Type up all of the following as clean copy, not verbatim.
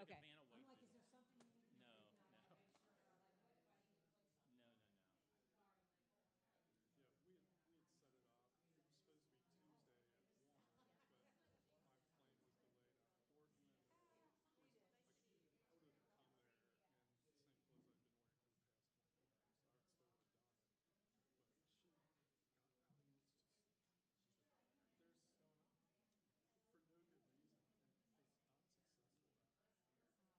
Okay. Vanna White. I'm like, is there something you need to No, do? no. No, no, no. Yeah, we had set it up. It was supposed to be Tuesday at 1, but my plane was delayed out of Thornton, and of course I would have come there in the same clothes I'd been wearing for the past 24 hours, so I still would have done it. But she got, I mean, it's just, there's, for no good reason, and was not successful at it.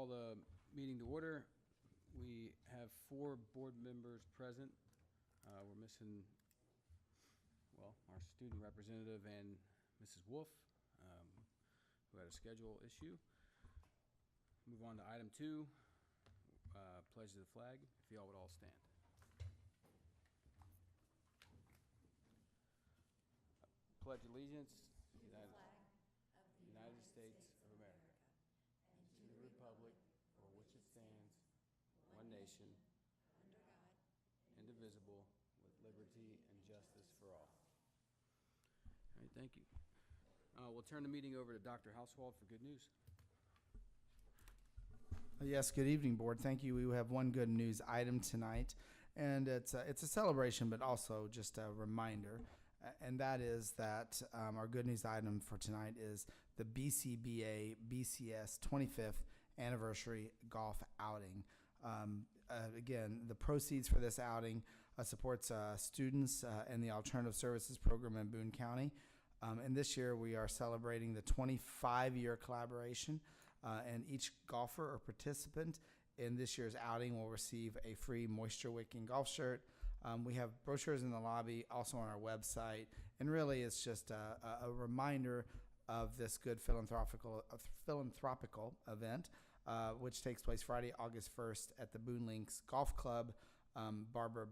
call the meeting to order. We have 4 board members present. We're missing, well, our student representative and Mrs. Wolf, who had a schedule issue. Move on to item 2, pledge to the flag. If y'all would all stand. Pledge allegiance to the United States of America and to the republic for which it stands, one nation, under God, indivisible, with liberty and justice for all. All right, thank you. We'll turn the meeting over to Dr. Hauswald for good news. Yes, good evening, Board. Thank you. We have one good news item tonight, and it's a celebration, but also just a reminder, and that is that our good news item for tonight is the BCBA BCS 25th Anniversary Golf Outing. Again, the proceeds for this outing supports students in the Alternative Services Program in Boone County. And this year we are celebrating the 25-year collaboration, and each golfer or participant in this year's outing will receive a free moisture-wicking golf shirt. We have brochures in the lobby, also on our website, and really it's just a reminder of this good philanthropical event, which takes place Friday, August 1st at the Boone Links Golf Club. Barbara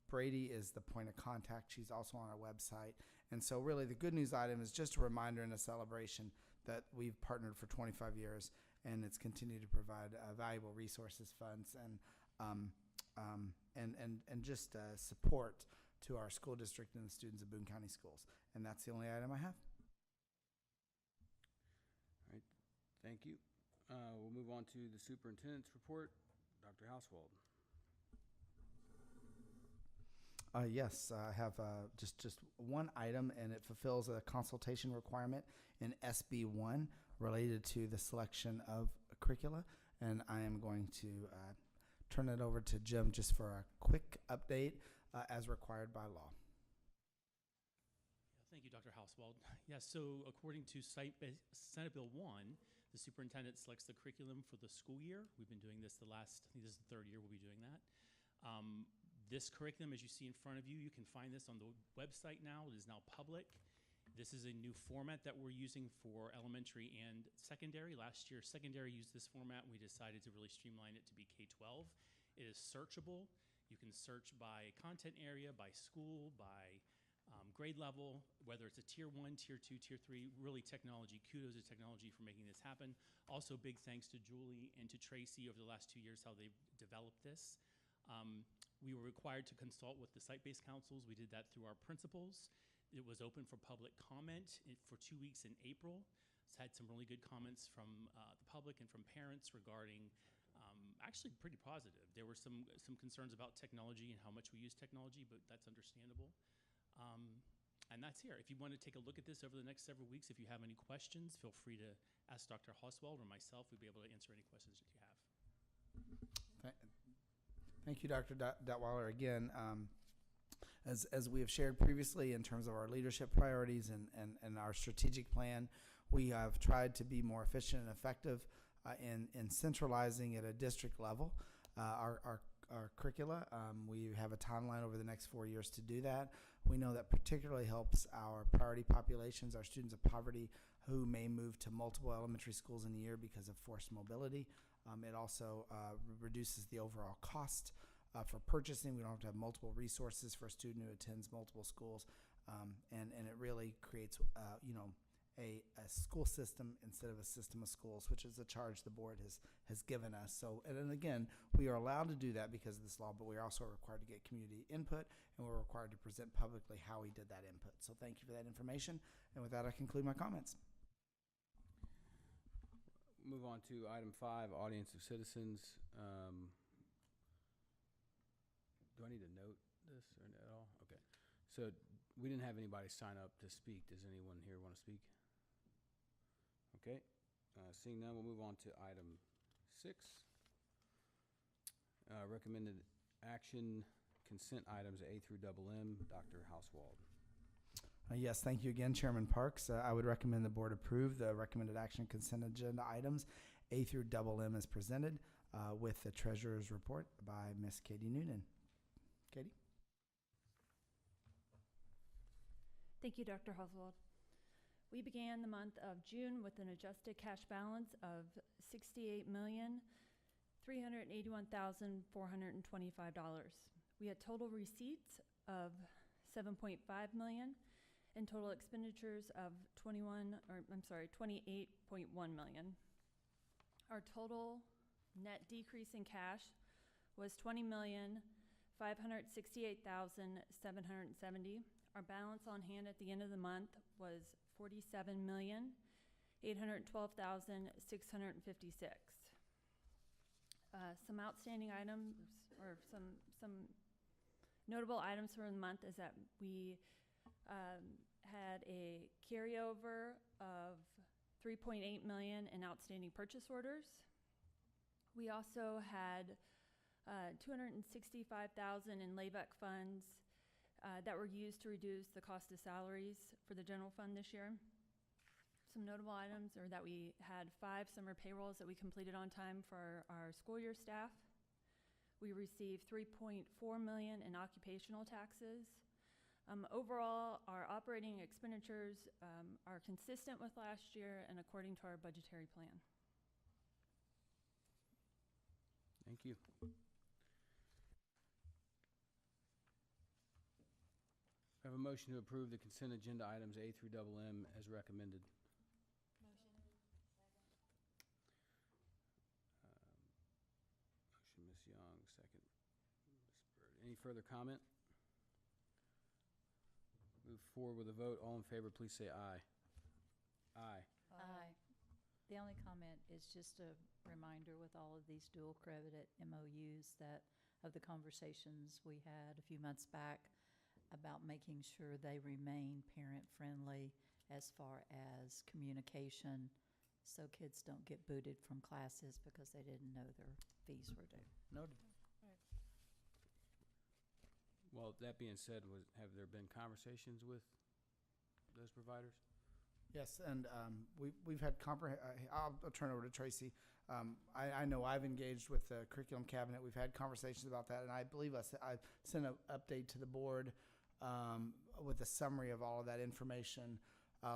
Brady is the point of contact. She's also on our website. And so really the good news item is just a reminder and a celebration that we've partnered for 25 years, and it's continued to provide valuable resources, funds, and just support to our school district and the students of Boone County Schools. And that's the only item I have. All right, thank you. We'll move on to the superintendent's report. Dr. Hauswald. Yes, I have just one item, and it fulfills a consultation requirement in SB 1 related to the selection of curricula, and I am going to turn it over to Jim just for a quick update as required by law. Thank you, Dr. Hauswald. Yeah, so according to Senate Bill 1, the superintendent selects the curriculum for the school year. We've been doing this I think this is the 3rd year we'll be doing that. This curriculum, as you see in front of you, you can find this on the website now. It is now public. This is a new format that we're using for elementary and secondary. Last year, secondary used this format. We decided to really streamline it to be K-12. It is searchable. You can search by content area, by school, by grade level, whether it's a tier 1, tier 2, tier 3, really technology. Kudos to technology for making this happen. Also, big thanks to Julie and to Tracy over the last 2 years, how they've developed this. We were required to consult with the site-based councils. We did that through our principals. It was open for public comment for 2 weeks in April. It's had some really good comments from the public and from parents regarding, actually pretty positive. There were some concerns about technology and how much we use technology, but that's understandable. And that's here. If you want to take a look at this over the next several weeks, if you have any questions, feel free to ask Dr. Hauswald or myself. We'd be able to answer any questions that you have. Thank you, Dr. Detweiler. Again, as we have shared previously in terms of our leadership priorities and our strategic plan, we have tried to be more efficient and effective in centralizing at a district level our curricula. We have a timeline over the next 4 years to do that. We know that particularly helps our priority populations, our students of poverty who may move to multiple elementary schools in a year because of forced mobility. It also reduces the overall cost for purchasing. We don't have to have multiple resources for a student who attends multiple schools, and it really creates a school system instead of a system of schools, which is a charge the board has given us. So, and then again, we are allowed to do that because of this law, but we are also required to get community input, and we're required to present publicly how we did that input. So thank you for that information, and with that, I conclude my comments. Move on to item 5, audience of citizens. Do I need to note this or at all? Okay. So we didn't have anybody sign up to speak. Does anyone here want to speak? Okay. Seeing none, we'll move on to item 6. Recommended action consent items A through double M. Dr. Hauswald. Yes, thank you again, Chairman Parks. I would recommend the board approve the recommended action consent agenda items A through double M as presented with the treasurer's report by Miss Katie Noonan. Katie? Thank you, Dr. Oswald. We began the month of June with an adjusted cash balance of $68,381,425. We had total receipts of $7.5 million and total expenditures of $28.1 million. Our total net decrease in cash was $20,568,770. Our balance on hand at the end of the month was $47,812,656. Some outstanding items, or some notable items for the month, is that we had a carryover of $3.8 million in outstanding purchase orders. We also had $265,000 in layback funds that were used to reduce the cost of salaries for the general fund this year. Some notable items are that we had 5 summer payrolls that we completed on time for our school year staff. We received $3.4 million in occupational taxes. Overall, our operating expenditures are consistent with last year and according to our budgetary plan. Thank you. I have a motion to approve the consent agenda items A through double M as recommended. Motion, Ms. Young, second, Ms. Bird. Any further comment? Move forward with a vote. All in favor, please say aye. Aye. Aye. The only comment is just a reminder with all of these dual credit MOUs that of the conversations we had a few months back about making sure they remain parent-friendly as far as communication, so kids don't get booted from classes because they didn't know their fees were due. Noted. Well, that being said, have there been conversations with those providers? Yes, and we've had I'll turn over to Tracy. I know I've engaged with the curriculum cabinet. We've had conversations about that, and I believe I sent an update to the board with a summary of all of that information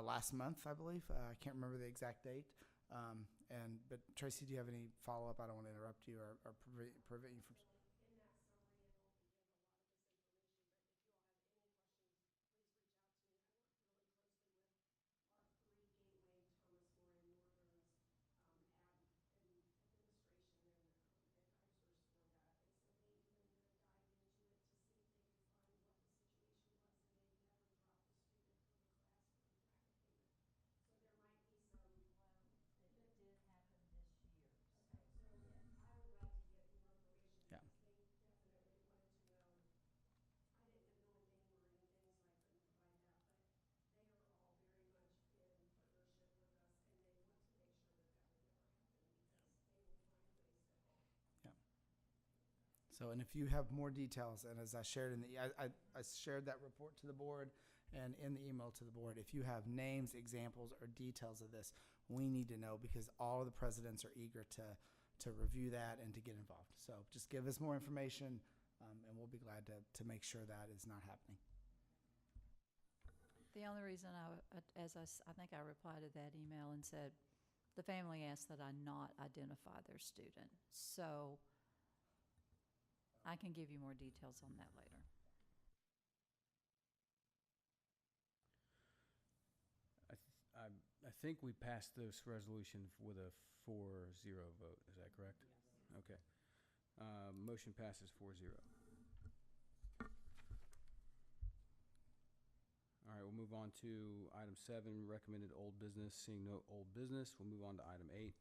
last month, I believe. I can't remember the exact date. But Tracy, do you have any follow-up? I don't want to interrupt you or prevent you from. So, and if you have more details, and as I shared I shared that report to the board and in the email to the board, if you have names, examples, or details of this, we need to know because all of the presidents are eager to review that and to get involved. So just give us more information, and we'll be glad to make sure that is not happening. The only reason I think I replied to that email and said, the family asked that I not identify their student. So I can give you more details on that later. I think we passed this resolution with a 4-0 vote. Is that correct? Yes. Okay. Motion passes 4-0. All right, we'll move on to item 7, recommended old business. Seeing no old business, we'll move on to item 8.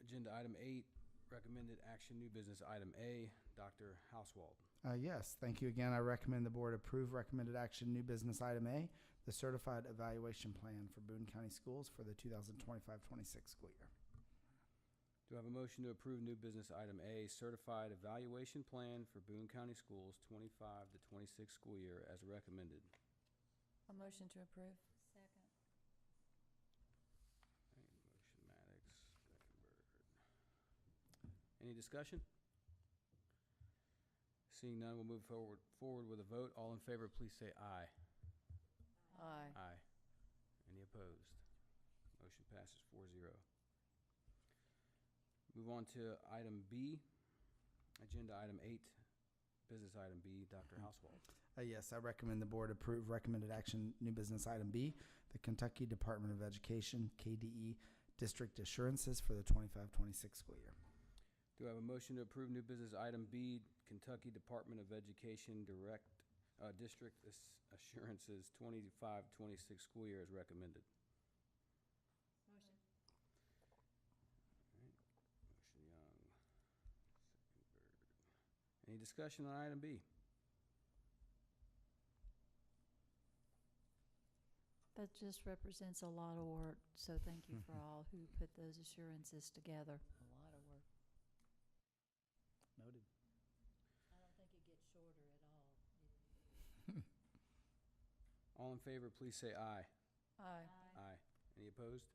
Agenda item 8, recommended action, new business. Item A, Dr. Hauswald. Yes, thank you again. I recommend the board approve recommended action, new business item A, the certified evaluation plan for Boone County Schools for the 2025-26 school year. Do Do I have a motion to approve new business item A, certified evaluation plan for Boone County Schools 25 to 26 school year as recommended? A motion to approve. Second. Motion Maddox, second Bird. Any discussion? Seeing none, we'll move forward with a vote. All in favor, please say aye. Aye. Aye. Any opposed? Motion passes 4-0. Move on to item B, agenda item 8, business item B, Dr. Hauswald. Yes, I recommend the board approve recommended action, new business item B, the Kentucky Department of Education, KDE, district assurances for the 25-26 school year. Do I have a motion to approve new business item B, Kentucky Department of Education district assurances 25-26 school year as recommended? Motion. Motion Young, second Bird. Any discussion on item B? That just represents a lot of work, so thank you for all who put those assurances together. A lot of work. Noted. I don't think it gets shorter at all. All in favor, please say aye. Aye. Aye. Any opposed?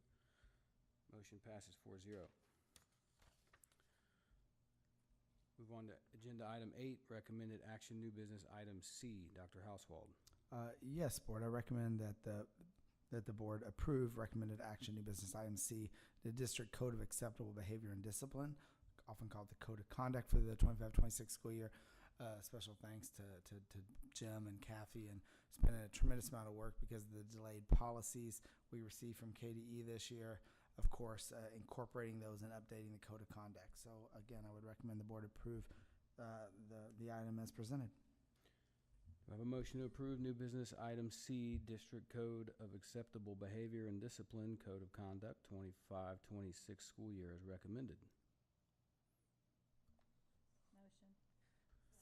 Motion passes 4-0. Move on to agenda item 8, recommended action, new business item C, Dr. Hauswald. Yes, board, I recommend that the board approve recommended action, new business item C, the district code of acceptable behavior and discipline, often called the code of conduct for the 25-26 school year. Special thanks to Jim and Kathy, and it's been a tremendous amount of work because of the delayed policies we received from KDE this year. Of course, incorporating those and updating the code of conduct. So again, I would recommend the board approve the item as presented. Do I have a motion to approve new business item C, district code of acceptable behavior and discipline, code of conduct 25-26 school year as recommended? Motion.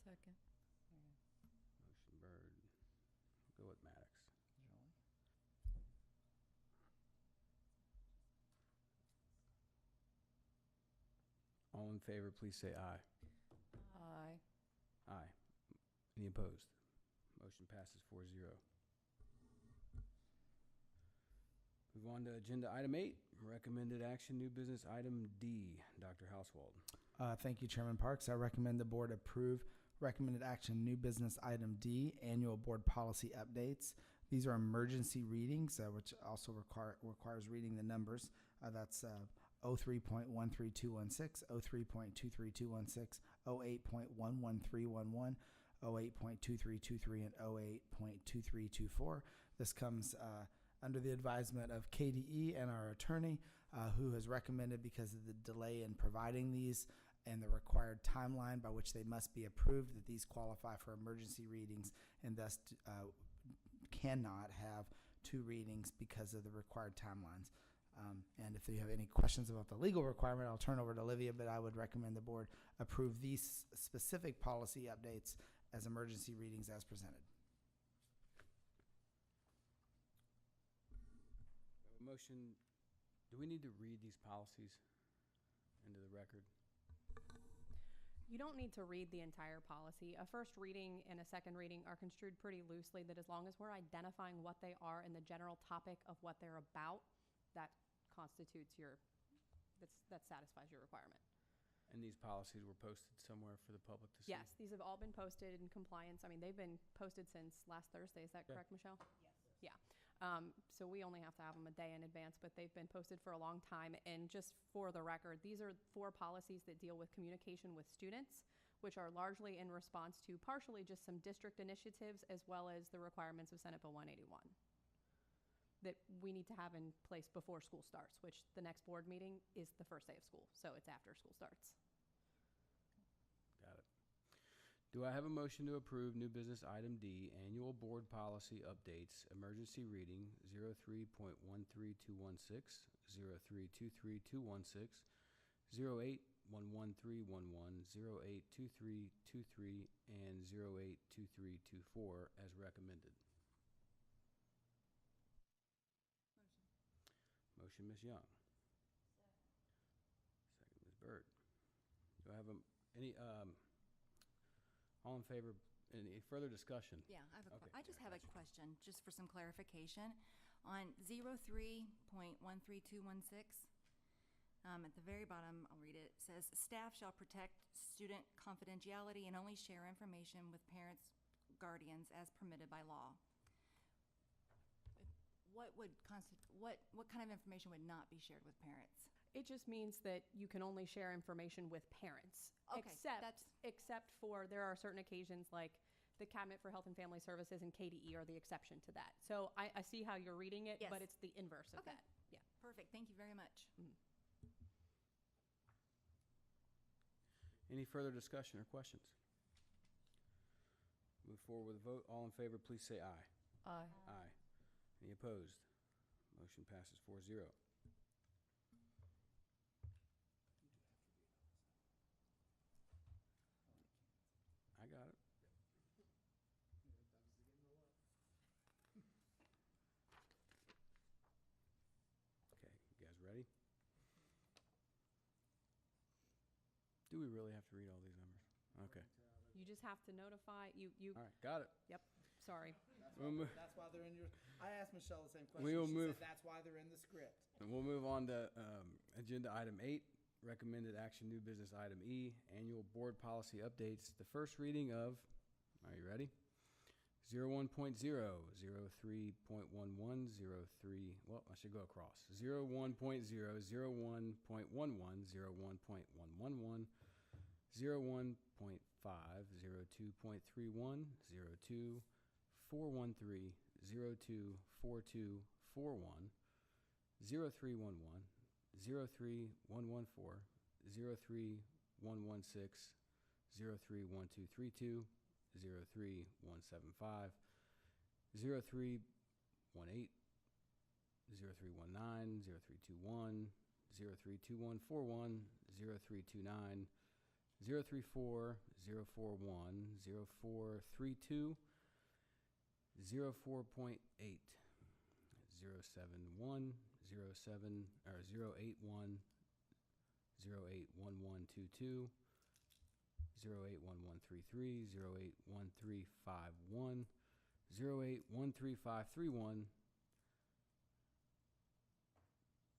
Second. Motion Bird. Go with Maddox. All in favor, please say aye. Aye. Aye. Any opposed? Motion passes 4-0. Move on to agenda item 8, recommended action, new business item D, Dr. Hauswald. Thank you, Chairman Parks. I recommend the board approve recommended action, new business item D, annual board policy updates. These are emergency readings, which also requires reading the numbers. That's 03.13216, 03.23216, 08.11311, 08.2323, and 08.2324. This comes under the advisement of KDE and our attorney, who has recommended, because of the delay in providing these and the required timeline by which they must be approved, that these qualify for emergency readings and thus cannot have 2 readings because of the required timelines. And if you have any questions about the legal requirement, I'll turn over to Olivia, but I would recommend the board approve these specific policy updates as emergency readings as presented. Motion, do we need to read these policies into the record? You don't need to read the entire policy. A first reading and a second reading are construed pretty loosely, that as long as we're identifying what they are and the general topic of what they're about, that constitutes that satisfies your requirement. And these policies were posted somewhere for the public to see? Yes, these have all been posted in compliance. I mean, they've been posted since last Thursday. Is that correct, Michelle? Yes. Yeah. So we only have to have them a day in advance, but they've been posted for a long time. And just for the record, these are 4 policies that deal with communication with students, which are largely in response to partially just some district initiatives, as well as the requirements of Senate Bill 181 that we need to have in place before school starts, which the next board meeting is the first day of school. So it's after school starts. Got it. Do I have a motion to approve new business item D, annual board policy updates, emergency reading 03.13216, 03.23216, 08.11311, 08.2323, and 08.2324 as recommended? Motion, Ms. Young. Second, Ms. Bert. Do I have all in favor, any further discussion? Yeah, Okay, I just yeah, have a gotcha. question, just for some clarification. On 03.13216, at the very bottom, I'll read it, it says, "Staff shall protect student confidentiality and only share information with parents, guardians, as permitted by law." What kind of information would not be shared with parents? It just means that you can only share information with parents. Okay, Except for, there are certain occasions like the Cabinet for Health and Family Services and KDE are the exception to that. So I see how you're reading it, Yes. but it's the inverse of Okay. that. Yeah. Perfect, thank you very much. Any further discussion or questions? Move forward with a vote. All in favor, please say aye. Aye. Aye. Any opposed? Motion passes 4-0. I got it. Okay, you guys ready? Do we really have to read all these numbers? Okay, You just have to notify, you, all right, got it. sorry. That's why they're in your, I asked Michelle the same question. We will She move- said that's why they're in the script. And we'll move on to agenda item 8, recommended action, new business item E, annual board policy updates. The first reading of, are you ready? 01.0, 03.11, 03, well, I should go across. 01.0, 01.11, 01.111, 01.5, 02.31, 02.413, 02.4241, 0311, 03.114, 03.116, 03.1232, 03.175, 03.18, 03.19, 03.21, 03.2141, 03.29, 034, 041, 0432, 04.8, 071, 07, or 081, 081122, 081133, 081351, 081331.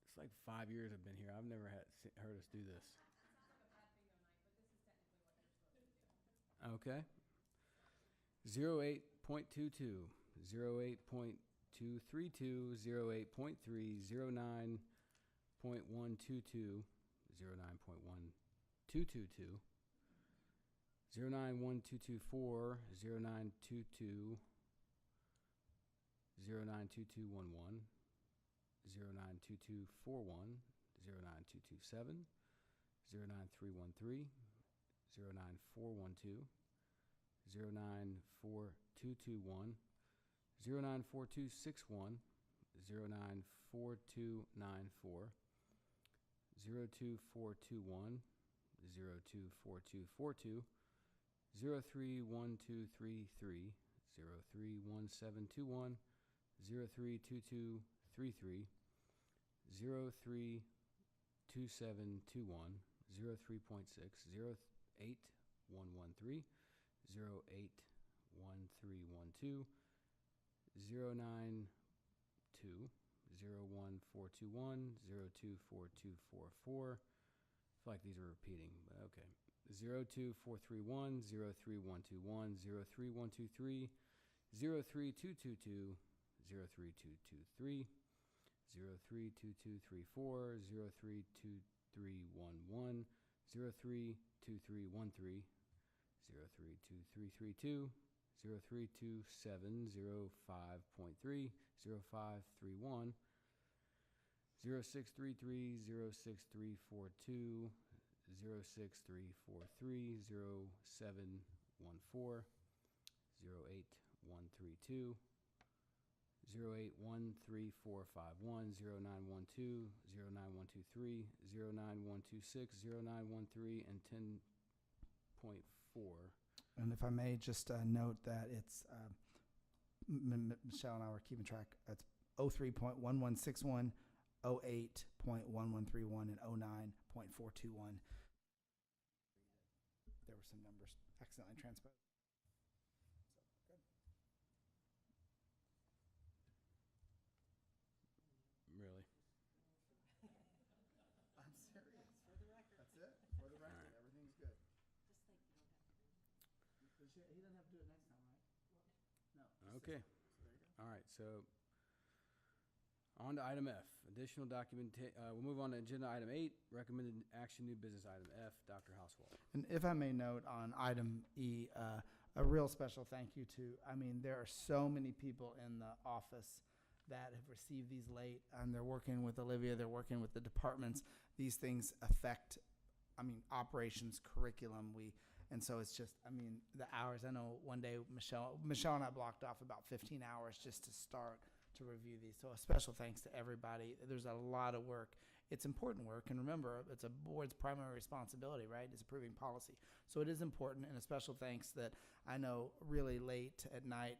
It's like 5 years I've been here. I've never heard us do this. Okay. 08.22, 08.232, 08.3, 09.122, 09.1222, 091224, 0922, 092211, 092241, 09227, 09313, 09412, 094221, 094261, 094294, 02421, 024242, 031233, 031721, 032233, 032721, 03.6, 08113, 081312, 092, 01421, 024244. I feel like these are repeating, but okay. 02431, 03121, 03123, 03222, 03223, 032234, 032311, 032313, 032332, 0327, 05.3, 0531, 0633, 06342, 06343, 0714, 08132, 0813451, 0912, 0923, 09126, 0913, and 10.4. And if I may just note that it's, Michelle and I were keeping track, it's 03.1161, 08.1131 and 09.421. There were some numbers accidentally transposed. Really? I'm serious. For the record. That's it. For the record, everything's good. He doesn't have to do it next time, right? No. Okay. So there you go. All right, so on to item F, additional we'll move on to agenda item 8, recommended action, new business item F, Dr. Housewell. And if I may note on item E, a real special thank you to, there are so many people in the office that have received these late, and they're working with Olivia, they're working with the departments. These things affect, operations, curriculum. And so it's just, the hours. I know one day Michelle and I blocked off about 15 hours just to start to review these. So a special thanks to everybody. There's a lot of work. It's important work, and remember, it's a board's primary responsibility, right? Is approving policy. So it is important, and a special thanks that I know really late at night,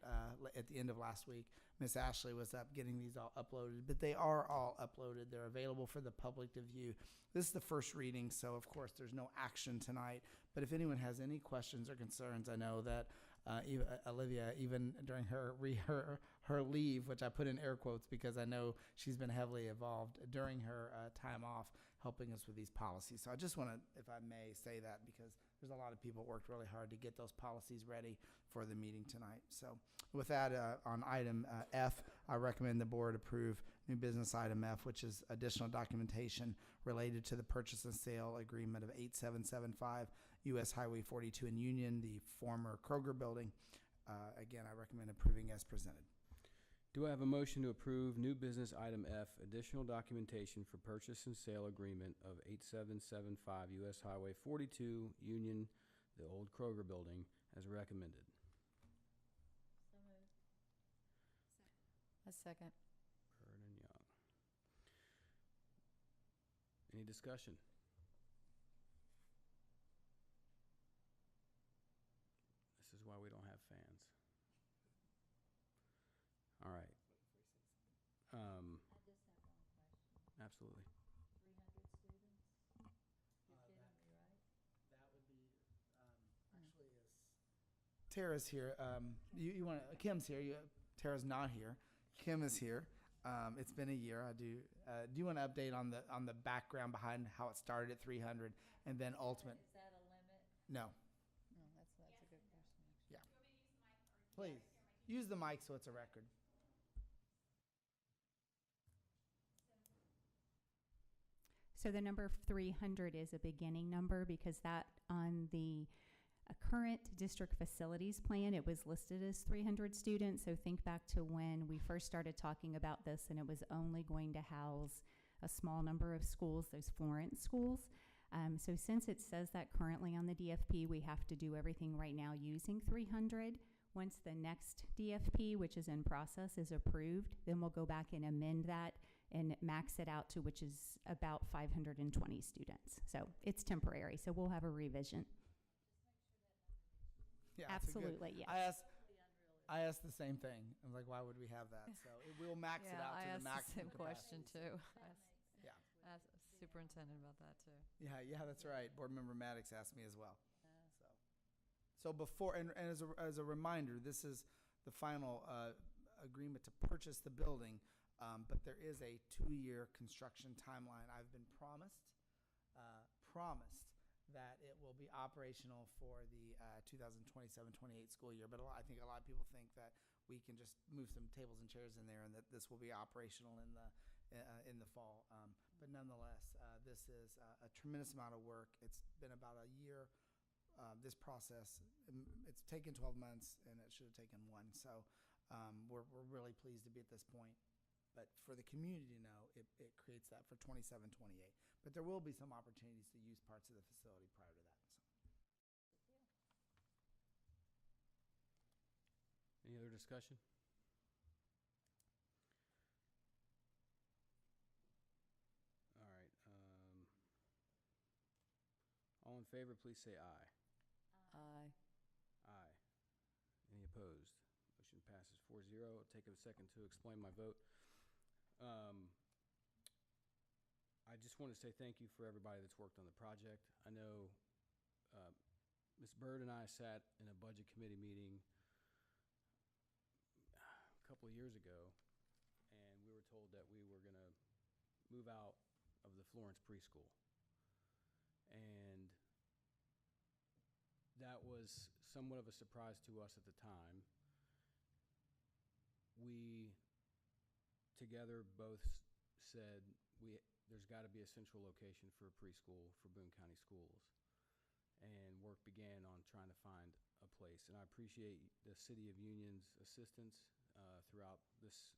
at the end of last week, Miss Ashley was up getting these all uploaded, but they are all uploaded. They're available for the public to view. This is the first reading, so of course there's no action tonight, but if anyone has any questions or concerns, I know that Olivia, even during her leave, which I put in air quotes because I know she's been heavily involved during her time off, helping us with these policies. So I just want to, if I may, say that because there's a lot of people worked really hard to get those policies ready for the meeting tonight. So with that, on item F, I recommend the board approve new business item F, which is additional documentation related to the purchase and sale agreement of 8775 U.S. Highway 42 in Union, the former Kroger building. Again, I recommend approving as presented. Do I have a motion to approve new business item F, additional documentation for purchase and sale agreement of 8775 U.S. Highway 42, Union, the old Kroger building, as recommended? So moved. A second. Bird and Young. Any discussion? This is why we don't have fans. All right. I just have one question. Absolutely. 300 students? You're kidding me, right? That would be, actually is. Tara's here. You want Kim's here. Tara's not here. Kim is here. It's been a year. Do you want to update on the background behind how it started at 300 and then ultimate? Is that a limit? No. No, that's a good question. Yeah. Please use the mic so it's a record. So the number 300 is a beginning number because that on the current district facilities plan, it was listed as 300 students. So think back to when we first started talking about this and it was only going to house a small number of schools, those Florence schools. So since it says that currently on the DFP, we have to do everything right now using 300. Once the next DFP, which is in process, is approved, then we'll go back and amend that and max it out to which is about 520 students. So it's temporary, so we'll have a revision. Yeah, that's a good- Absolutely, yes. I asked the same thing. I was like, why would we have that? So we'll max it Yeah, out I to the asked the maximum same question capacity. too. Yeah. I asked the superintendent about that too. Yeah, that's right. Board Member Maddox asked me as well. So before, and as a reminder, this is the final agreement to purchase the building, but there is a 2-year construction timeline. I've been promised that it will be operational for the 2027-28 school year. But I think a lot of people think that we can just move some tables and chairs in there, and that this will be operational in the fall. But nonetheless, this is a tremendous amount of work. It's been about a year. This process, it's taken 12 months, and it should have taken 1. So we're really pleased to be at this point. But for the community to know, it creates that for 27-28. But there will be some opportunities to use parts of the facility prior to that. So. Any other discussion? All right. All in favor, please say aye. Aye. Aye. Any opposed? Motion passes 4-0. I'll take a second to explain my vote. just want to say thank you for everybody that's worked on the project. I know Ms. Bird and I sat in a budget committee meeting a couple of years ago, and we were told that we were going to move out of the Florence preschool. And that was somewhat of a surprise to us at the time. We together both said there's got to be a central location for a preschool for Boone County Schools. And work began on trying to find a place. And I appreciate the City of Union's assistance throughout this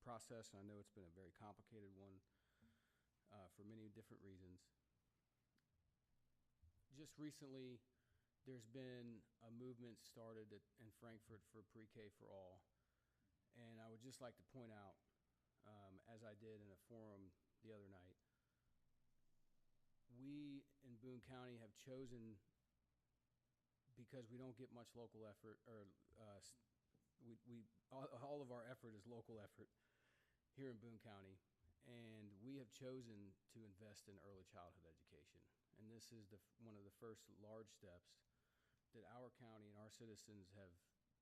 process. And I know it's been a very complicated one for many different reasons. Just recently, there's been a movement started in Frankfurt for pre-K for all. And I would just like to point out, as I did in a forum the other night, we in Boone County have chosen, because we don't get much local effort, or all of our effort is local effort here in Boone County, and we have chosen to invest in early childhood education. And this is one of the first large steps that our county and our citizens have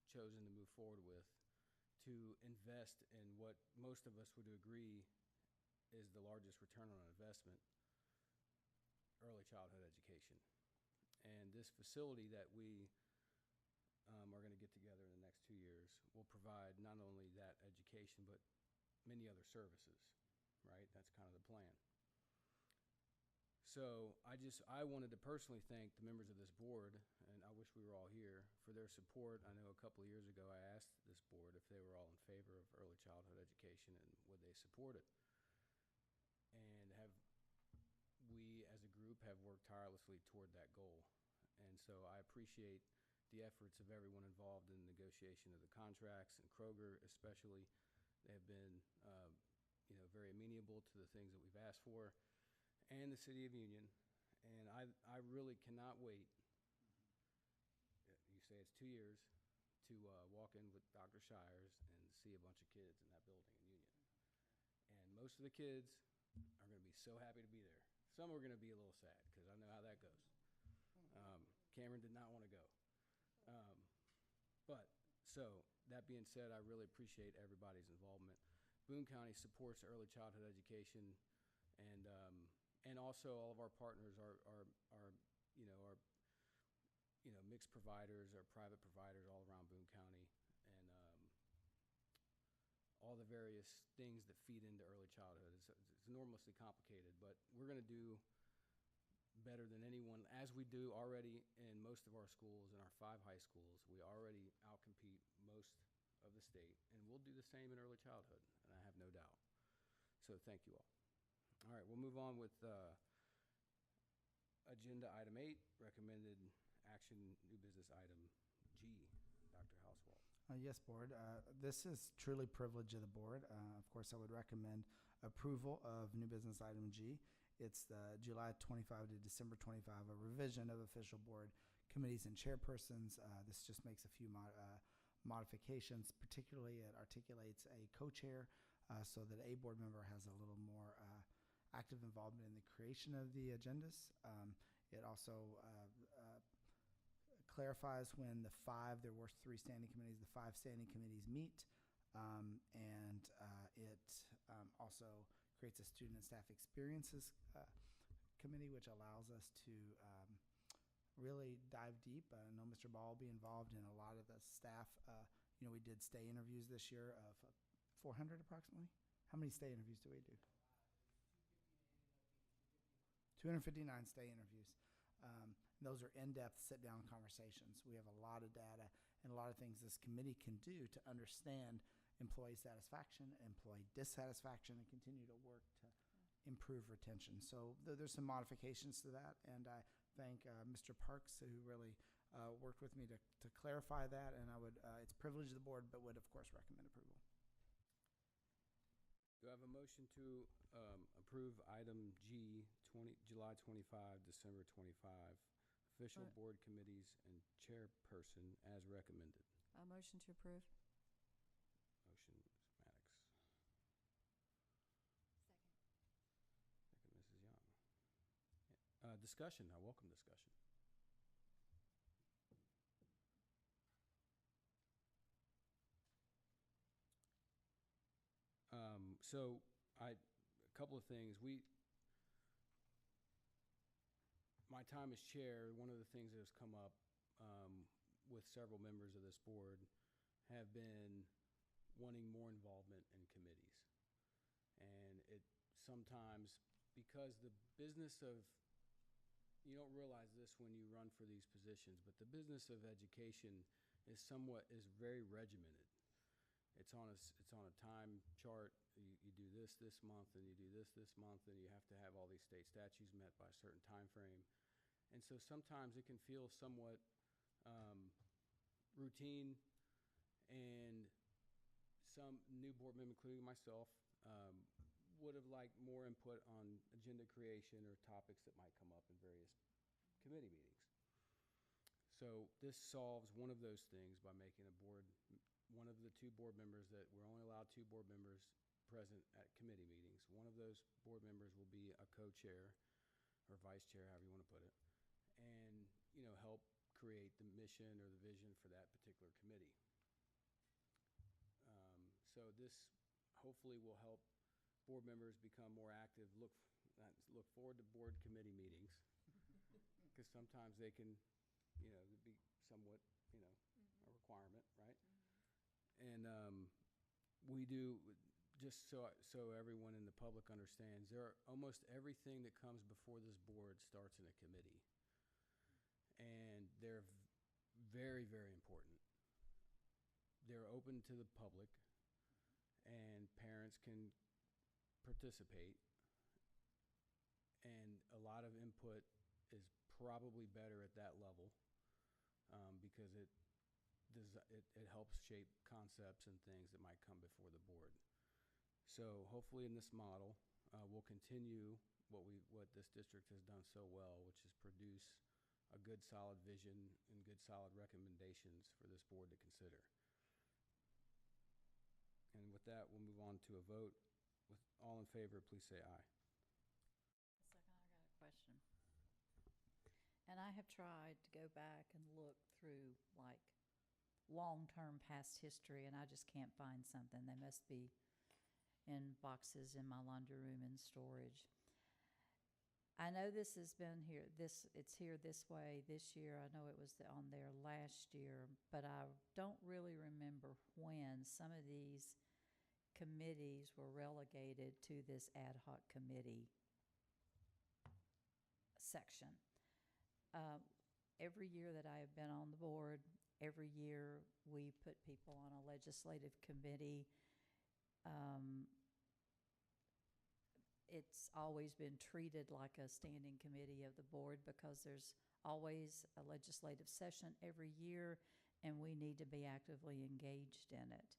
chosen to move forward with, to invest in what most of us would agree is the largest return on investment, early childhood education. And this facility that we are going to get together in the next 2 years will provide not only that education, but many other services, right? That's kind of the plan. So I wanted to personally thank the members of this board, and I wish we were all here, for their support. I know a couple of years ago I asked this board if they were all in favor of early childhood education and would they support it. And we as a group have worked tirelessly toward that goal. And so I appreciate the efforts of everyone involved in the negotiation of the contracts, and Kroger especially. They have been very amenable to the things that we've asked for, and the City of Union. And I really cannot wait, you say it's 2 years, to walk in with Dr. Shires and see a bunch of kids in that building in Union. And most of the kids are going to be so happy to be there. Some are going to be a little sad, because I know how that goes. Cameron did not want to go. So that being said, I really appreciate everybody's involvement. Boone County supports early childhood education, and also all of our partners are mixed providers or private providers all around Boone County, and all the various things that feed into early childhood. It's enormously complicated, but we're going to do better than anyone, as we do already in most of our schools. In our 5 high schools, we already outcompete most of the state, and we'll do the same in early childhood, and I have no doubt. So thank you all. All right, we'll move on with agenda item 8, recommended action, new business item G. Dr. Hauswald. Yes, Board. This is truly privilege of the Board. Of course, I would recommend approval of new business item G. It's the July 25 to December 25, a revision of official board committees and chairpersons. This just makes a few modifications. Particularly, it articulates a co-chair so that a board member has a little more active involvement in the creation of the agendas. It also clarifies when there were 3 standing committees, the 5 standing committees meet, and it also creates a student and staff experiences committee, which allows us to really dive deep. I know Mr. Ball will be involved in a lot of the staff. We did stay interviews this year of 400 approximately. How many stay interviews do we do? 259 stay interviews. Those are in-depth sit-down conversations. We have a lot of data and a lot of things this committee can do to understand employee satisfaction, employee dissatisfaction, and continue to work to improve retention. So there's some modifications to that, and I thank Mr. Parks, who really worked with me to clarify that, and it's a privilege of the board, but would of course recommend approval. Do I have a motion to approve item G, July 25, December 25, official board committees and chairperson as recommended? A motion to approve. Motion, Ms. Maddox. discussion. I welcome discussion. So a couple of things. My time as chair, one of the things that has come up with several members of this board have been wanting more involvement in committees. And it sometimes, because the business of, you don't realize this when you run for these positions, but the business of education is very regimented. It's on a time chart. You do this month, and you do this month, and you have to have all these state statutes met by a certain time frame. And so sometimes it can feel somewhat routine, and some new board member, including myself, would have liked more input on agenda creation or topics that might come up in various committee meetings. So this solves one of those things by making one of the two board members that we're only allowed two board members present at committee meetings. One of those board members will be a co-chair or vice chair, however you want to put it, and help create the mission or the vision for that particular committee. So this hopefully will help board members become more active, look forward to board committee meetings, because sometimes they can, be somewhat, a requirement, right? And we do, just so everyone in the public understands, almost everything that comes before this board starts in a committee. And they're very, very important. They're open to the public, and parents can participate. And a lot of input is probably better at that level because it helps shape concepts and things that might come before the board. So hopefully in this model, we'll continue what this district has done so well, which is produce a good solid vision and good solid recommendations for this board to consider. And with that, we'll move on to a vote. With all in favor, please say aye. Second, I got a question. And I have tried to go back and look through like long-term past history, and I just can't find something. They must be in boxes in my laundry room in storage. I know this has been here, it's here this way this year. I know it was on there last year, but I don't really remember when some of these committees were relegated to this ad hoc committee section. Every year that I have been on the board, every year we put people on a legislative committee. It's always been treated like a standing committee of the board because there's always a legislative session every year, and we need to be actively engaged in it.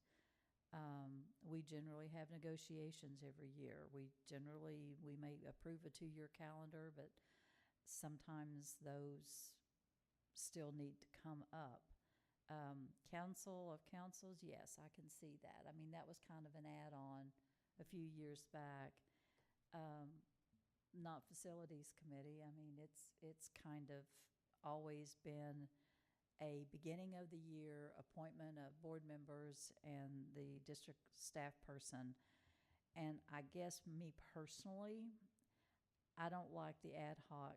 We generally have negotiations every year. We may approve a 2-year calendar, but sometimes those still need to come up. Council of Councils, yes, I can see that. I mean, that was kind of an add-on a few years back. Not Facilities Committee. I mean, it's kind of always been a beginning of the year appointment of board members and the district staff person. And I guess me personally, I don't like the ad hoc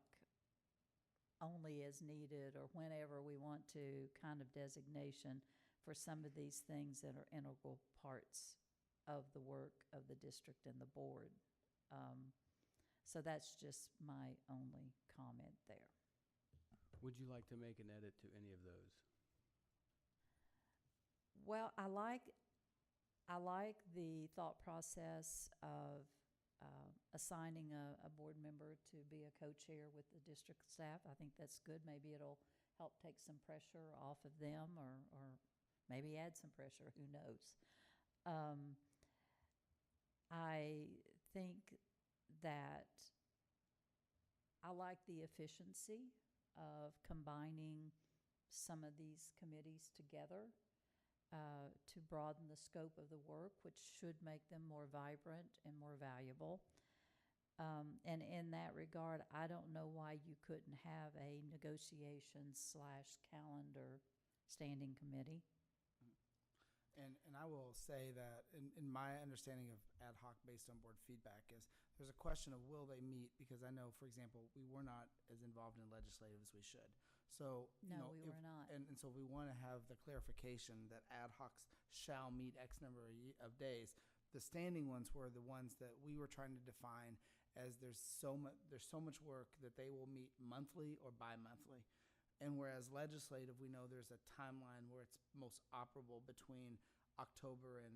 only as needed or whenever we want to kind of designation for some of these things that are integral parts of the work of the district and the board. So that's just my only comment there. Would you like to make an edit to any of those? Well, I like the thought process of assigning a board member to be a co-chair with the district staff. I think that's good. Maybe it'll help take some pressure off of them or maybe add some pressure. Who knows? I think that I like the efficiency of combining some of these committees together to broaden the scope of the work, which should make them more vibrant and more valuable. And in that regard, I don't know why you couldn't have a negotiation/calendar standing committee. And I will say that in my understanding of ad hoc based on board feedback is there's a question of will they meet, because I know, for example, we were not as involved in legislative as we should. So, No, we were not. And so we want to have the clarification that ad hocs shall meet X number of days. The standing ones were the ones that we were trying to define as there's so much work that they will meet monthly or bi-monthly. And whereas legislative, we know there's a timeline where it's most operable between October and,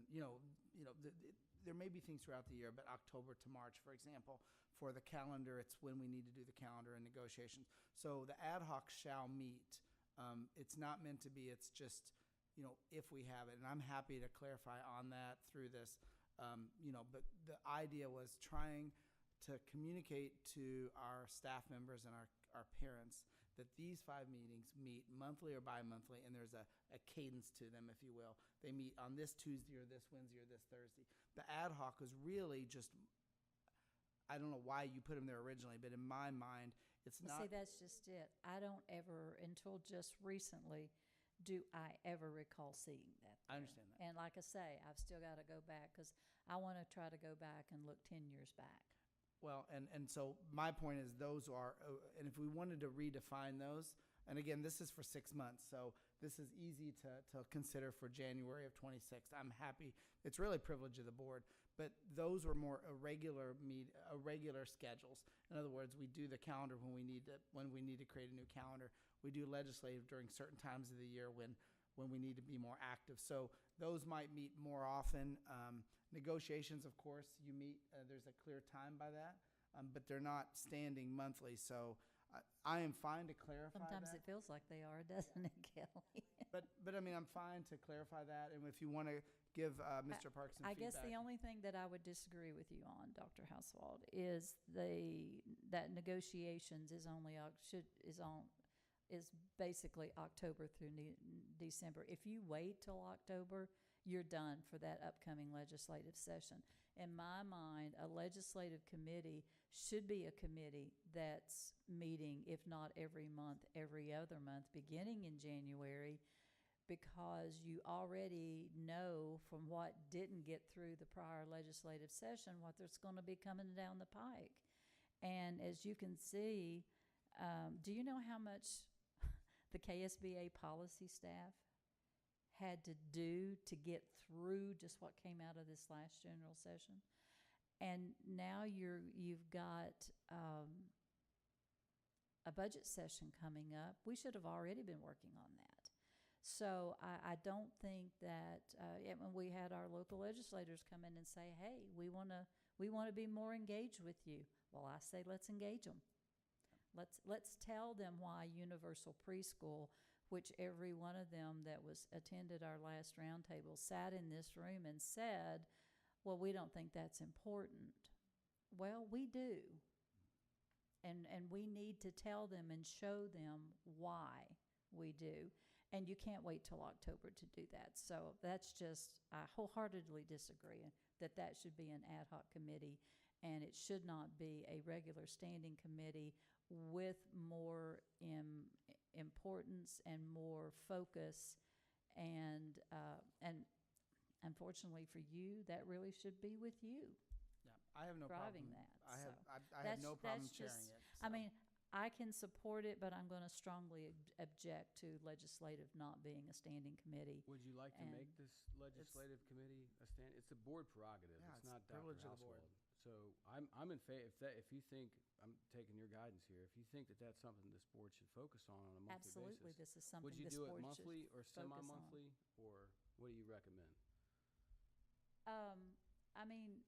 there may be things throughout the year, but October to March, for example. For the calendar, it's when we need to do the calendar and negotiations. So the ad hoc shall meet. It's not meant to be, it's just, if we have it. And I'm happy to clarify on that through this, but the idea was trying to communicate to our staff members and our parents that these 5 meetings meet monthly or bi-monthly, and there's a cadence to them, if you will. They meet on this Tuesday or this Wednesday or this Thursday. The ad hoc was really just, I don't know why you put them there originally, but in my mind, it's Well, not. see, that's just it. I don't ever, until just recently, do I ever recall seeing that. I there. understand that. And like I say, I've still got to go back because I want to try to go back and look 10 years back. Well, and so my point is those are, and if we wanted to redefine those, and again, this is for 6 months, so this is easy to consider for January of 26. I'm happy. It's really a privilege of the board, but those were more irregular schedules. In other words, we do the calendar when we need to create a new calendar. We do legislative during certain times of the year when we need to be more active. So those might meet more often. Negotiations, of course, you meet, there's a clear time by that, but they're not standing monthly. So I am fine to clarify Sometimes that. it feels like they are, doesn't it, Kelly? But I mean, I'm fine to clarify that. And if you want to give Mr. Parks some I feedback. guess the only thing that I would disagree with you on, Dr. Hauswald, is that negotiations is only is basically October through December. If you wait till October, you're done for that upcoming legislative session. In my mind, a legislative committee should be a committee that's meeting, if not every month, every other month, beginning in January, because you already know from what didn't get through the prior legislative session what there's going to be coming down the pike. And as you can see, do you know how much the KSBA policy staff had to do to get through just what came out of this last general session? And now you've got a budget session coming up. We should have already been working on that. So I don't think that when we had our local legislators come in and say, hey, we want to be more engaged with you. Well, I say let's engage them. Let's tell them why universal preschool, which every one of them that attended our last roundtable sat in this room and said, well, we don't think that's important. Well, we do. And we need to tell them and show them why we do. And you can't wait till October to do that. So that's just, I wholeheartedly disagree that should be an ad hoc committee, and it should not be a regular standing committee with more importance and more focus. And unfortunately for you, that really should be with you. Yeah, I have no driving problem. that. I have no problem sharing it. I mean, I can support it, but I'm going to strongly object to legislative not being a standing committee. Would you like to And make this legislative committee a stand? It's a board prerogative. Yeah, It's it's not the privilege Dr. of the board. Hauswald. So I'm in favor. If you think, I'm taking your guidance here. If you think that that's something this board should focus on a monthly Absolutely, basis, this is something would you this do it board monthly should or focus on. semi-monthly, or what do you recommend? I mean,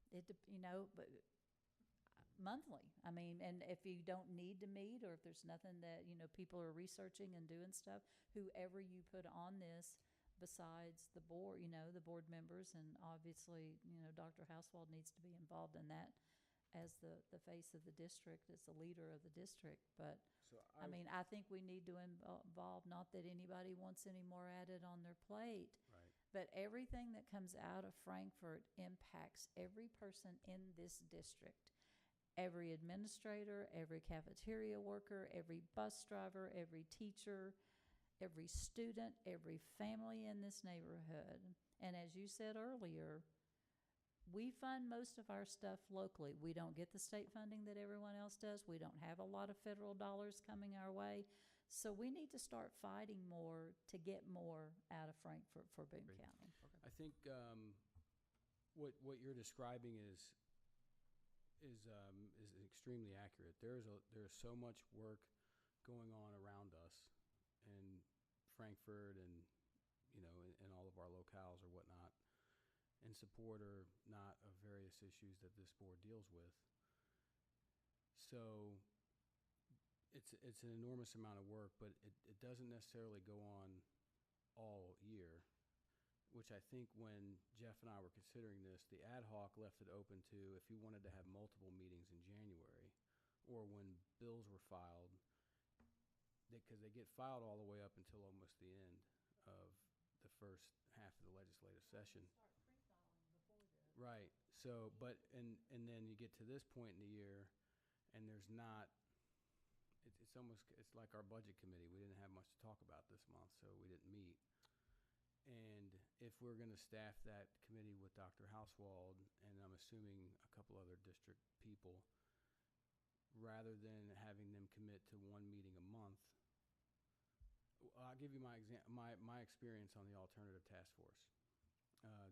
but monthly. I mean, and if you don't need to meet, or if there's nothing that, people are researching and doing stuff, whoever you put on this besides the board, the board members, and obviously, Dr. Hauswald needs to be involved in that as the face of the district, as the leader of the district. But So I mean, I think we need to involve, not that anybody wants any more added on their plate, right. But everything that comes out of Frankfurt impacts every person in this district. Every administrator, every cafeteria worker, every bus driver, every teacher, every student, every family in this neighborhood. And as you said earlier, we fund most of our stuff locally. We don't get the state funding that everyone else does. We don't have a lot of federal dollars coming our way. So we need to start fighting more to get more out of Frankfurt for Boone Great. County. I think what you're describing is extremely accurate. There's so much work going on around us in Frankfurt and in all of our locales or whatnot, in support or not of various issues that this board deals with. So it's an enormous amount of work, but it doesn't necessarily go on all year, which I think when Jeff and I were considering this, the ad hoc left it open to if you wanted to have multiple meetings in January or when bills were filed, because they get filed all the way up until almost the end of the first half of the legislative session. Right. So, but, and then you get to this point in the year and there's not, it's like our budget committee. We didn't have much to talk about this month, so we didn't meet. And if we're going to staff that committee with Dr. Hauswald, and I'm assuming a couple other district people, rather than having them commit to one meeting a month, I'll give you my experience on the alternative task force.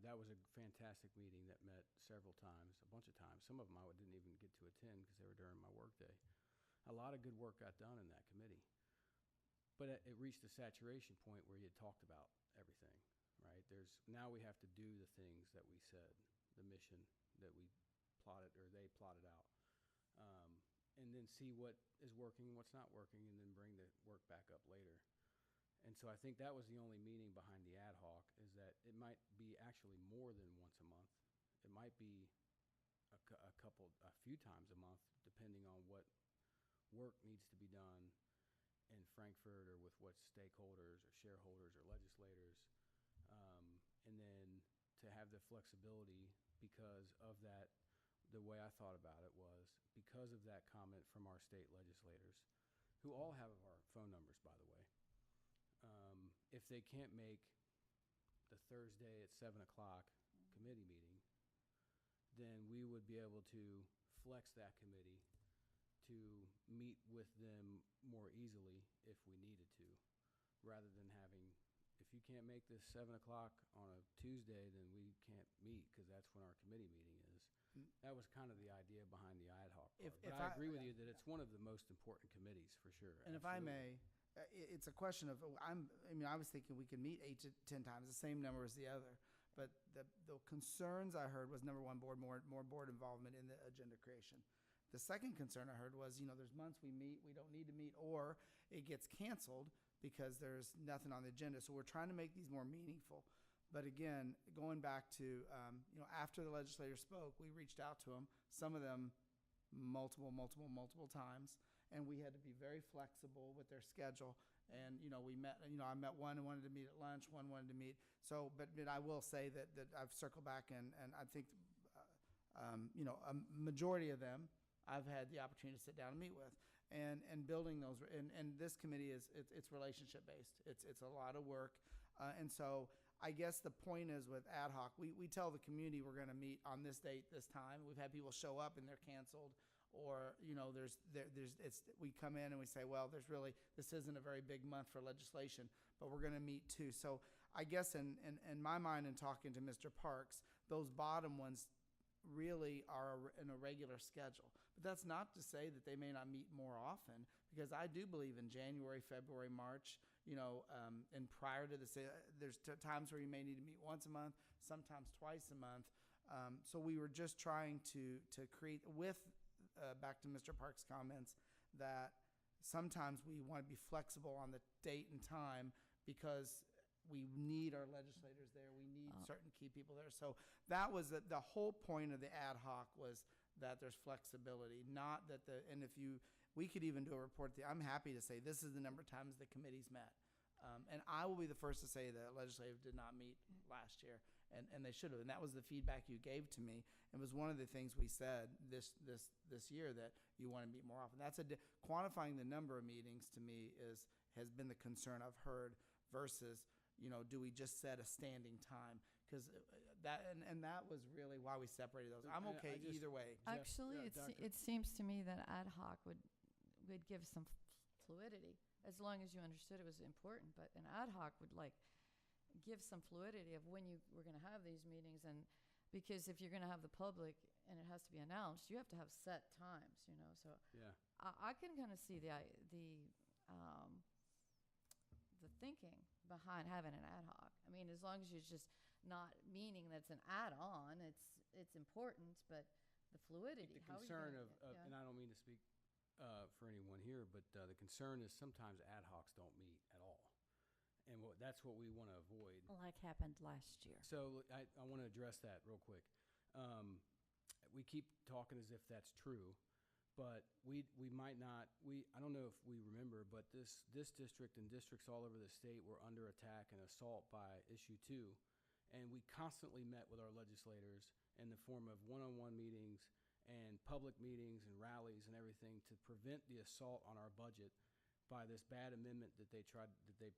That was a fantastic meeting that met several times, a bunch of times. Some of them I didn't even get to attend because they were during my workday. A lot of good work got done in that committee. But it reached a saturation point where you had talked about everything, right? Now we have to do the things that we said, the mission that we plotted, or they plotted out, and then see what is working, what's not working, and then bring the work back up later. And so I think that was the only meaning behind the ad hoc, is that it might be actually more than once a month. It might be a few times a month, depending on what work needs to be done in Frankfurt or with what stakeholders or shareholders or legislators, and then to have the flexibility because of that. The way I thought about it was because of that comment from our state legislators, who all have our phone numbers, by the way. If they can't make the Thursday at 7 o'clock committee meeting, then we would be able to flex that committee to meet with them more easily if we needed to, rather than having, if you can't make this 7 o'clock on a Tuesday, then we can't meet because that's when our committee meeting is. That was kind of the idea behind the ad hoc part. But I agree with you that it's one of the most important committees for sure. And if I may, it's a question of, I was thinking we could meet 8 to 10 times, the same number as the other. But the concerns I heard was, number one, more board involvement in the agenda creation. The second concern I heard was, there's months we meet, we don't need to meet, or it gets canceled because there's nothing on the agenda. So we're trying to make these more meaningful. But again, going back to, after the legislators spoke, we reached out to them, some of them multiple times, and we had to be very flexible with their schedule. And, we met, I met one who wanted to meet at lunch, one wanted to meet. So, but I will say that I've circled back and I think, a majority of them I've had the opportunity to sit down and meet with. And building those, and this committee it's relationship based. It's a lot of work. And so I guess the point is with ad hoc, we tell the community we're going to meet on this date, this time. We've had people show up and they're canceled, or we come in and we say, well, this isn't a very big month for legislation, but we're going to meet too. So I guess in my mind, in talking to Mr. Parks, those bottom ones really are in a regular schedule. But that's not to say that they may not meet more often, because I do believe in January, February, March, and prior to this, there's times where you may need to meet once a month, sometimes twice a month. So we were just trying to create, back to Mr. Park's comments, that sometimes we want to be flexible on the date and time because we need our legislators there. We need certain key people there. So that was the whole point of the ad hoc, was that there's flexibility, not that we could even do a report. I'm happy to say this is the number of times the committee's met. And I will be the first to say that legislative did not meet last year, and they should have. And that was the feedback you gave to me. It was one of the things we said this year, that you want to meet more often. That's quantifying the number of meetings to me has been the concern I've heard versus, do we just set a standing time? Because that was really why we separated those. I'm okay either way. Actually, it seems to me that ad hoc would give some fluidity, as long as you understood it was important. But an ad hoc would give some fluidity of when you were going to have these meetings, and because if you're going to have the public and it has to be announced, you have to have set times. So Yeah. I can kind of see the thinking behind having an ad hoc. I mean, as long as you're just not meaning that's an add-on, it's important, but the fluidity. The concern and I don't mean to speak for anyone here, but the concern is sometimes ad hocs don't meet at all, and that's what we want to avoid. Like happened last year. So I want to address that real quick. We keep talking as if that's true, but we might not. I don't know if we remember, but this district and districts all over the state were under attack and assault by issue 2, and we constantly met with our legislators in the form of one-on-one meetings and public meetings and rallies and everything to prevent the assault on our budget by this bad amendment that they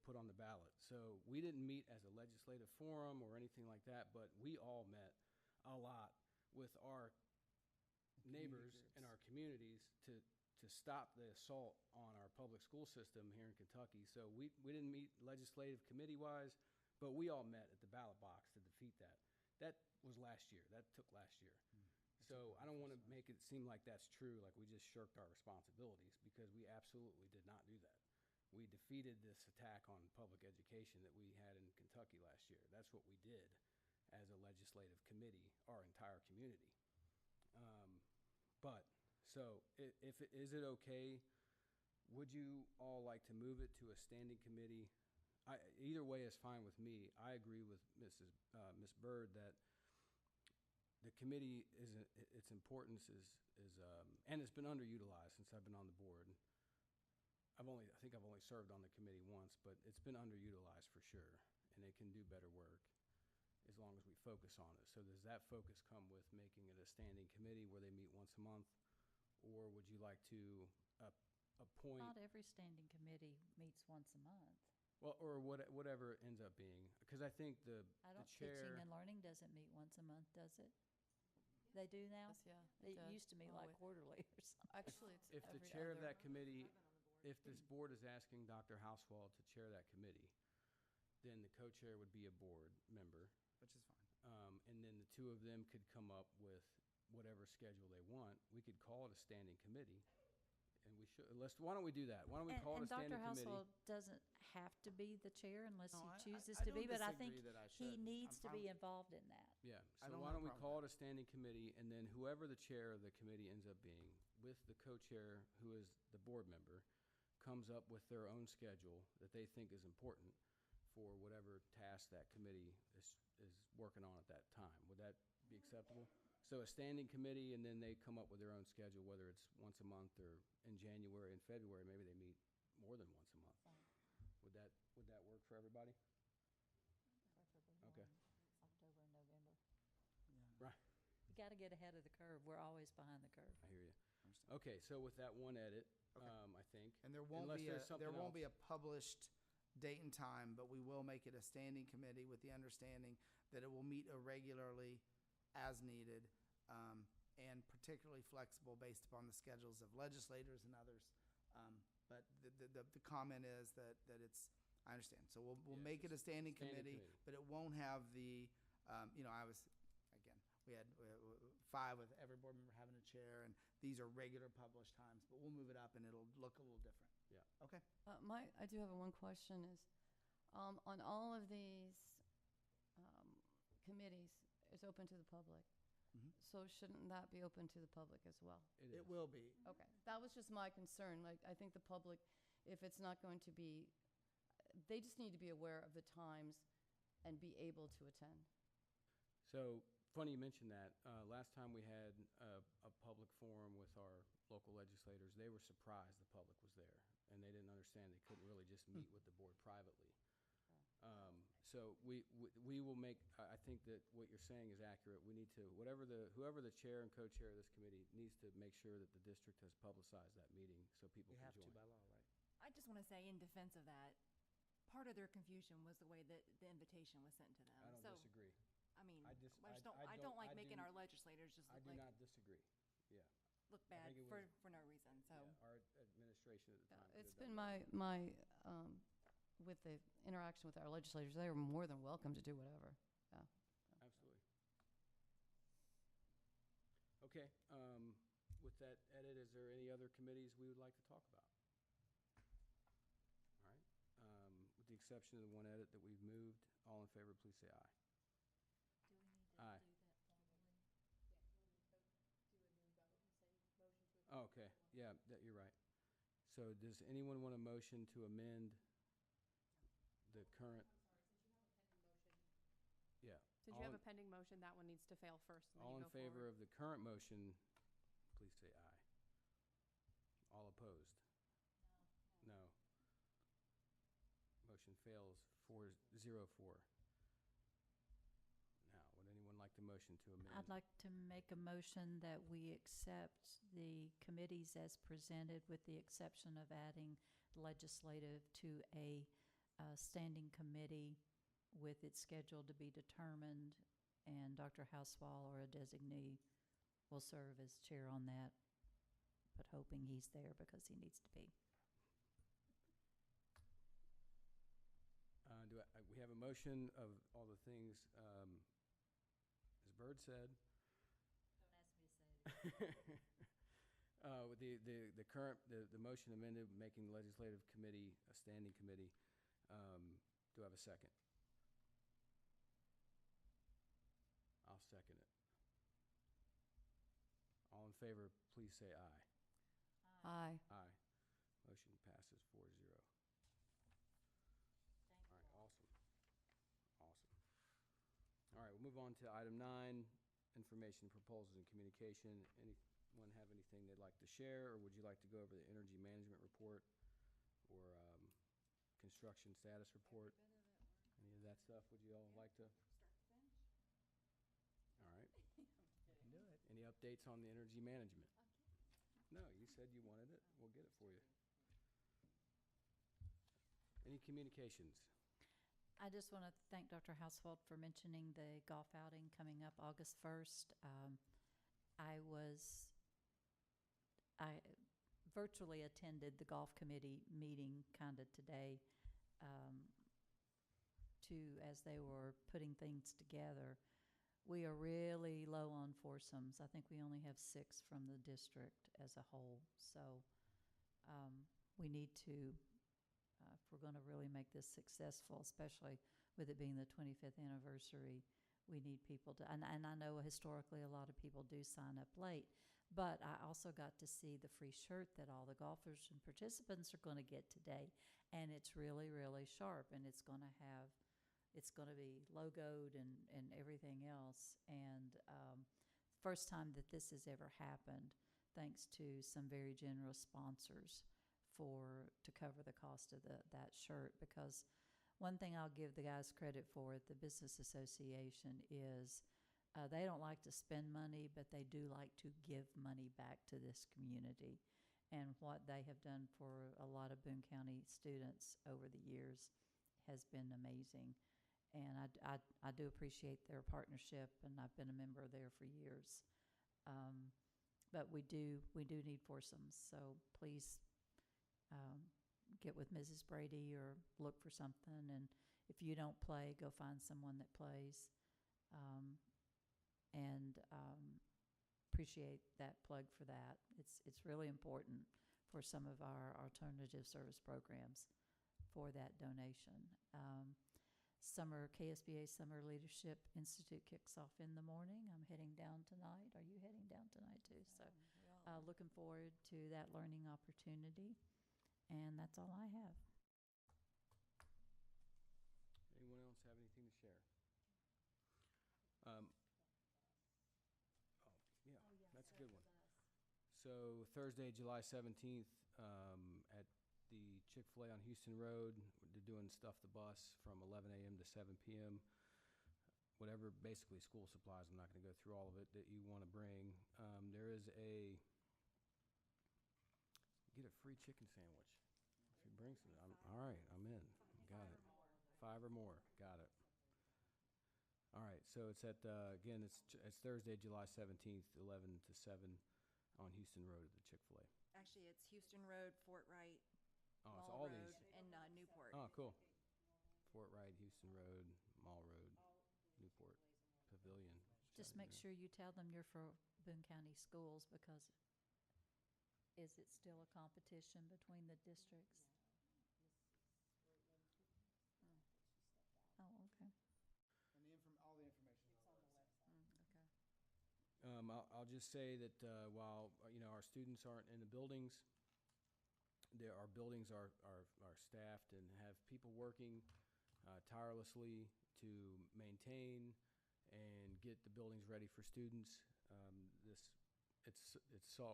put on the ballot. So we didn't meet as a legislative forum or anything like that, but we all met a lot with our neighbors and our communities to stop the assault on our public school system here in Kentucky. So we didn't meet legislative committee-wise, but we all met at the ballot box to defeat that. That was last year. That took last year. So I don't want to make it seem like that's true, like we just shirked our responsibilities, because we absolutely did not do that. We defeated this attack on public education that we had in Kentucky last year. That's what we did as a legislative committee, our entire community. Is it okay? Would you all like to move it to a standing committee? Either way is fine with me. I agree with Miss Bird that the committee its importance is and it's been underutilized since I've been on the board. I think I've only served on the committee once, but it's been underutilized for sure, and it can do better work as long as we focus on it. So does that focus come with making it a standing committee where they meet once a month, or would you like to appoint? Not every standing committee meets once a month. Well, or whatever it ends up being, because I think the chair. Teaching and learning doesn't meet once a month, does it? They do now? Yeah. It used to meet like quarterly or something. Actually, it's If the chair of that committee, if this board is asking Dr. Housewald to chair that committee, then the co-chair would be a board member. Which is fine. And then the two of them could come up with whatever schedule they want. We could call it a standing committee, and we should. Why don't we do that? Why don't we call it a standing committee? And Dr. Housewald doesn't have to be the chair unless No, he chooses I to be, don't but I think disagree that I he should. needs to I'm be fine. involved in that. Yeah, I so don't why have don't a we problem call with it a standing committee, and then whoever the chair of the committee ends up being, with the co-chair, who is the board member, comes up with their own schedule that they think is important for whatever task that committee is working on at that time. Would that be acceptable? So a standing committee, and then they come up with their own schedule, whether it's once a month or in January and February, maybe they meet more than once a month. Would that work for everybody? Okay. October and November. Yeah. Right. You got to get ahead of the curve. We're always behind the curve. I hear you. Okay, so with that one edit, I think. And there won't Unless be there's something a published date and time, but we will make it a standing committee with the understanding that it will meet irregularly as needed, and particularly flexible based upon the schedules of legislators and others. But the comment is that it's, I understand. So we'll Yeah, make it a standing committee, committee. but it won't have the, we had 5 with every board member having a chair, and these are regular published times, but we'll move it up and it'll look a little different. Yeah. Okay. I do have one question is, on all of these committees, it's open to the public. Mhm. So shouldn't that be open to the public as well? It will be. Okay, that was just my concern. Like, I think the public, if it's not going to be, they just need to be aware of the times and be able to attend. So funny you mentioned that. Last time we had a public forum with our local legislators, they were surprised the public was there, and they didn't understand they couldn't really just meet with the board privately. So we will make, I think that what you're saying is accurate. We need to, whoever the chair and co-chair of this committee needs to make sure that the district has publicized that meeting so people can join. by law, right? I just want to say in defense of that, part of their confusion was the way that the invitation was sent to them. I don't So, disagree. I mean, I I don't like making our legislators just I look do like, not disagree. Yeah. look I bad think it for was- no reason, so. Yeah, our administration at the time. It's could've been done my, with the interaction with our legislators, they were more than welcome to do whatever. Yeah. that. Absolutely. Okay, with that edit, is there any other committees we would like to talk about? All right, with the exception of the one edit that we've moved, all in favor, please say aye. Aye. Oh, okay, yeah, you're right. So does anyone want a motion to amend the current? Yeah. Since you have a pending motion, that one needs to fail first, and then All you in go favor forward. of the current motion, please say aye. All opposed? No. Motion fails 4-0-4. Now, would anyone like the motion to amend? I'd like to make a motion that we accept the committees as presented with the exception of adding legislative to a standing committee with its schedule to be determined, and Dr. Housewall or a designee will serve as chair on that, but hoping he's there because he needs to be. We have a motion of all the things, as Bird said. Don't ask me to say it. With the current, the motion amended, making the legislative committee a standing committee. Do I have a second? I'll second it. All in favor, please say aye. Aye. Aye. Motion passes 4-0. All right, awesome. Awesome. All right, we'll move on to item 9, information, proposals, and communication. Anyone have anything they'd like to share, or would you like to go over the energy management report or construction status report? Any of that stuff, would you all like to? All right. Can do it. Any updates on the energy management? No, you said you wanted it. We'll get it for you. Any communications? I just want to thank Dr. Housewald for mentioning the golf outing coming up August 1st. I virtually attended the golf committee meeting kind of today as they were putting things together. We are really low on foursomes. I think we only have 6 from the district as a whole. So we need to, if we're going to really make this successful, especially with it being the 25th anniversary, we need people to, and I know historically a lot of people do sign up late, but I also got to see the free shirt that all the golfers and participants are going to get today. And it's really, really sharp, and it's going to be logoed and everything else. And first time that this has ever happened, thanks to some very generous sponsors to cover the cost of that shirt. Because one thing I'll give the guys credit for at the Business Association is they don't like to spend money, but they do like to give money back to this community. And what they have done for a lot of Boone County students over the years has been amazing. And I do appreciate their partnership, and I've been a member there for years. But we do need foursomes, so please get with Mrs. Brady or look for something. And if you don't play, go find someone that plays. Appreciate that plug for that. It's really important for some of our alternative service programs for that donation. KSBA Summer Leadership Institute kicks off in the morning. I'm heading down tonight. Are you heading down tonight too? So looking forward to that learning opportunity. And that's all I have. Anyone else have anything to share? It's a good one. So Thursday, July 17th, at the Chick-fil-A on Houston Road, they're doing Stuff the Bus from 11 a.m. to 7 p.m. Whatever, basically school supplies, I'm not going to go through all of it, that you want to bring. There is get a free chicken sandwich if you bring some. All right, I'm in. Got it. 5 or more. Got it. All right, so it's at, again, it's Thursday, July 17th, 11 to 7 on Houston Road at the Chick-fil-A. Actually, it's Houston Road, Fort Wright, Oh, it's Mall all Road, these. and Newport. Oh, cool. Fort Wright, Houston Road, Mall Road, Newport, Pavilion. Just make sure you tell them you're for Boone County Schools, because is it still a competition between the districts? Oh, okay. And all the information is on the website. Okay. I'll just say that while our students aren't in the buildings, our buildings are staffed and have people working tirelessly to maintain and get the buildings ready for students.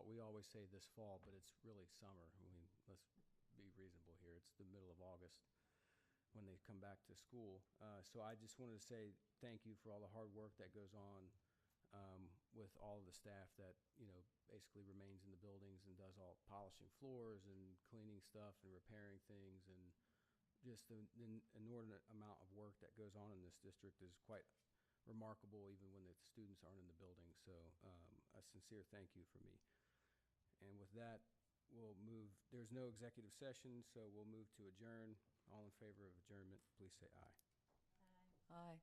We always say this fall, but it's really summer. I mean, let's be reasonable here. It's the middle of August when they come back to school. So I just wanted to say thank you for all the hard work that goes on with all of the staff that, basically remains in the buildings and does all polishing floors and cleaning stuff and repairing things. And just the inordinate amount of work that goes on in this district is quite remarkable, even when the students aren't in the building. So a sincere thank you from me. And with that, we'll move. There's no executive session, so we'll move to adjourn. All in favor of adjournment, please say aye. Aye.